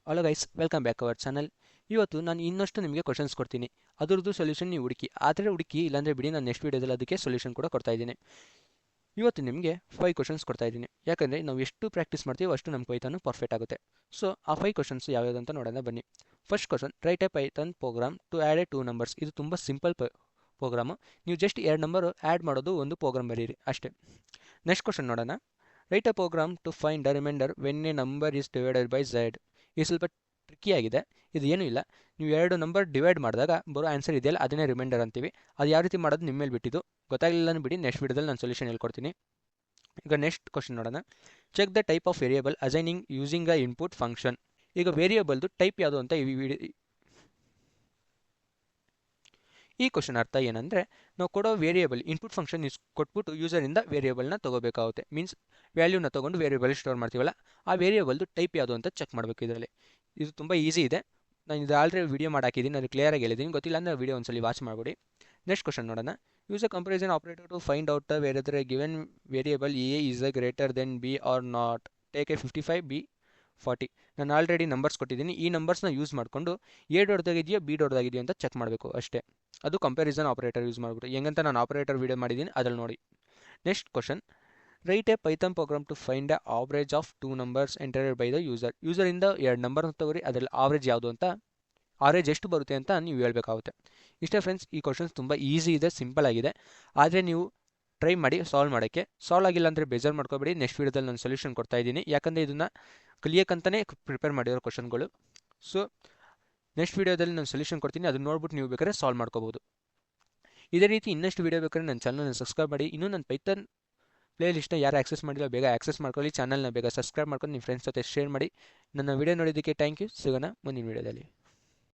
Hello guys, welcome back our channel. ಇವತ್ತು ನಾನು ಇನ್ನಷ್ಟು ನಿಮಗೆ ಕ್ವಶನ್ಸ್ ಕೊಡ್ತೀನಿ. ಅದರದ್ದು ಸೊಲ್ಯೂಷನ್ ನೀವು ಹುಡುಕಿ. ಆದರೆ ಹುಡುಕಿ ಇಲ್ಲಾಂದರೆ ಬಿಡಿ, ನಾನು ನೆಕ್ಸ್ಟ್ ವೀಡಿಯೋದಲ್ಲಿ ಅದಕ್ಕೆ ಸೊಲ್ಯೂಷನ್ ಕೂಡ ಕೊಡ್ತಾ ಇದ್ದೀನಿ. ಇವತ್ತು ನಿಮಗೆ 5 ಕ್ವಶನ್ಸ್ ಕೊಡ್ತಾ ಇದ್ದೀನಿ. ಯಾಕಂದರೆ ನಾವು ಎಷ್ಟು ಪ್ರಾಕ್ಟೀಸ್ ಮಾಡ್ತೀವೋ ಅಷ್ಟು ನಮ್ಮ ಪೈಥಾನು ಪರ್ಫೆಕ್ಟ್ ಆಗುತ್ತೆ. ಸೊ ಆ 5 ಕ್ವಶನ್ಸ್ ಯಾವ್ಯಾವುದು ಅಂತ ನೋಡೋಣ ಬನ್ನಿ. First question, write a Python program to add a 2 numbers. ಇದು ತುಂಬ ಸಿಂಪಲ್ ಪ್ರೋಗ್ರಾಮು. ನೀವು ಜಸ್ಟ್ 2 ನಂಬರು ಆ್ಯಡ್ ಮಾಡೋದು, ಒಂದು ಪ್ರೋಗ್ರಾಮ್ ಬರೀರಿ ಅಷ್ಟೇ. ನೆಕ್ಸ್ಟ್ ಕ್ವಶನ್ ನೋಡೋಣ. Write a program to find the remainder when a number is divided by Z. ಇದು ಸ್ವಲ್ಪ ಟ್ರಿಕ್ಕಿಯಾಗಿದೆ. ಇದು ಏನೂ ಇಲ್ಲ, ನೀವು 2 ನಂಬರ್ ಡಿವೈಡ್ ಮಾಡಿದಾಗ ಬರೋ ಆನ್ಸರ್ ಇದೆಯಲ್ಲ ಅದನ್ನೇ ರಿಮೈಂಡರ್ ಅಂತೀವಿ. ಅದು ಯಾವ ರೀತಿ ಮಾಡೋದು ನಿಮ್ಮ ಮೇಲೆ ಬಿಟ್ಟಿದ್ದು. ಗೊತ್ತಾಗಲಿಲ್ಲ ಬಿಡಿ, ನೆಕ್ಸ್ಟ್ ವಿಡಿಯೋದಲ್ಲಿ ನಾನು ಸೊಲ್ಯೂಷನ್ ಹೇಳ್ಕೊಡ್ತೀನಿ. ಈಗ ನೆಕ್ಸ್ಟ್ ಕ್ವಶನ್ ನೋಡೋಣ. Check the type of variable assigning using a input function. ಈಗ ವೇರಿಯೇಬಲ್ದು ಟೈಪ್ ಯಾವುದು ಅಂತ ಈ ಕ್ವಶನ್ ಅರ್ಥ ಏನಂದರೆ, ನಾವು ಕೊಡೋ ವೇರಿಯೇಬಲ್ ಇನ್ಪುಟ್ ಫಂಕ್ಷನ್ ಕೊಟ್ಬಿಟ್ಟು ಯೂಸರಿಂದ ವೇರಿಯೇಬಲ್ನ ತೊಗೋಬೇಕಾಗುತ್ತೆ. ಮೀನ್ಸ್ ವ್ಯಾಲ್ಯೂನ ತೊಗೊಂಡು ವೇರಿಯೇಬಲ್ ಸ್ಟೋರ್ ಮಾಡ್ತೀವಲ್ಲ, ಆ ವೇರಿಯೇಬಲ್ದು ಟೈಪ್ ಯಾವುದು ಅಂತ ಚೆಕ್ ಮಾಡಬೇಕು ಇದರಲ್ಲಿ. ಇದು ತುಂಬ ಈಸಿ ಇದೆ. ನಾನು ಇದು ಆಲ್ರೆಡಿ ವಿಡಿಯೋ ಮಾಡಾಕಿದ್ದೀನಿ, ಅದು ಕ್ಲಿಯರಾಗಿ ಹೇಳಿದ್ದೀನಿ. ಗೊತ್ತಿಲ್ಲ ಅಂದರೆ ವಿಡಿಯೋ ಒಂದ್ಸಲಿ ವಾಚ್ ಮಾಡಿಬಿಡಿ. ನೆಕ್ಸ್ಟ್ ಕ್ವಶನ್ ನೋಡೋಣ. Use a comparison operator to find out whether a given variable A is a greater than B or not. Take A 55 B 40. ನಾನು ಆಲ್ರೆಡಿ ನಂಬರ್ಸ್ ಕೊಟ್ಟಿದ್ದೀನಿ. ಈ ನಂಬರ್ಸ್ನ ಯೂಸ್ ಮಾಡಿಕೊಂಡು ಎ ದೊಡ್ಡದಾಗಿದೆಯೋ ಬಿ ದೊಡ್ಡದಾಗಿದೆಯೋ ಅಂತ ಚೆಕ್ ಮಾಡಬೇಕು ಅಷ್ಟೇ. ಅದು ಕಂಪ್ಯಾರಿಸನ್ ಆಪರೇಟರ್ ಯೂಸ್ ಮಾಡಿಬಿಟ್ಟು. ಹೆಂಗಂತ ನಾನು ಆಪರೇಟರ್ ವಿಡಿಯೋ ಮಾಡಿದ್ದೀನಿ, ಅದ್ರಲ್ಲಿ ನೋಡಿ. Next question, write a Python program to find a average of 2 numbers entered by the user. ಯೂಸರಿಂದ 2 ನಂಬರ್ನ ತಗೋರಿ, ಅದರಲ್ಲಿ ಆವರೇಜ್ ಯಾವುದು ಅಂತ, ಆವರೇಜ್ ಎಷ್ಟು ಬರುತ್ತೆ ಅಂತ ನೀವು ಹೇಳಬೇಕಾಗುತ್ತೆ. ಇಷ್ಟೇ ಫ್ರೆಂಡ್ಸ್, ಈ ಕ್ವಶನ್ಸ್ ತುಂಬ ಈಸಿ ಇದೆ, ಸಿಂಪಲ್ ಆಗಿದೆ. ಆದರೆ ನೀವು ಟ್ರೈ ಮಾಡಿ ಸಾಲ್ವ್ ಮಾಡೋಕ್ಕೆ. ಸಾಲ್ವ್ ಆಗಿಲ್ಲ ಅಂದರೆ ಬೇಜಾರು ಮಾಡ್ಕೋಬೇಡಿ. ನೆಕ್ಸ್ಟ್ ವೀಡಿಯೋದಲ್ಲಿ ನಾನು ಸೊಲ್ಯೂಷನ್ ಕೊಡ್ತಾ ಇದ್ದೀನಿ. ಯಾಕಂದರೆ ಇದನ್ನು ಕಲಿಯೋಕ್ಕಂತಲೇ ಪ್ರಿಪೇರ್ ಮಾಡಿರೋ ಕ್ವಶನ್ಗಳು. ಸೊ ನೆಕ್ಸ್ಟ್ ವೀಡಿಯೋದಲ್ಲಿ ನಾನು ಸೊಲ್ಯೂಷನ್ ಕೊಡ್ತೀನಿ, ಅದನ್ನ ನೋಡ್ಬಿಟ್ಟು ನೀವು ಬೇಕಾದ್ರೆ ಸಾಲ್ವ್ ಮಾಡ್ಕೋಬೋದು. ಇದೇ ರೀತಿ ಇನ್ನಷ್ಟು ವೀಡಿಯೋ ಬೇಕಾದ್ರೆ ನನ್ನ ಚಾನಲ್ನ ಸಬ್ಸ್ಕ್ರೈಬ್ ಮಾಡಿ. ಇನ್ನೂ ನನ್ನ ಪೈಥಾನ್ ಪ್ಲೇ ಲಿಸ್ಟ್ನ ಯಾರು ಆಕ್ಸೆಸ್ ಮಾಡಿಲ್ಲ, ಬೇಗ ಆಕ್ಸೆಸ್ ಮಾಡ್ಕೊಳ್ಳಿ. ಚಾನಲ್ನ ಬೇಗ ಸಬ್ಸ್ಕ್ರೈಬ್ ಮಾಡ್ಕೊಂಡು ನಿಮ್ಮ ಫ್ರೆಂಡ್ಸ್ ಜೊತೆ ಶೇರ್ ಮಾಡಿ. ನನ್ನ ವೀಡಿಯೋ ನೋಡಿದ್ದಕ್ಕೆ ಥ್ಯಾಂಕ್ ಯು. ಸಿಗೋಣ ಮುಂದಿನ ವೀಡಿಯೋದಲ್ಲಿ.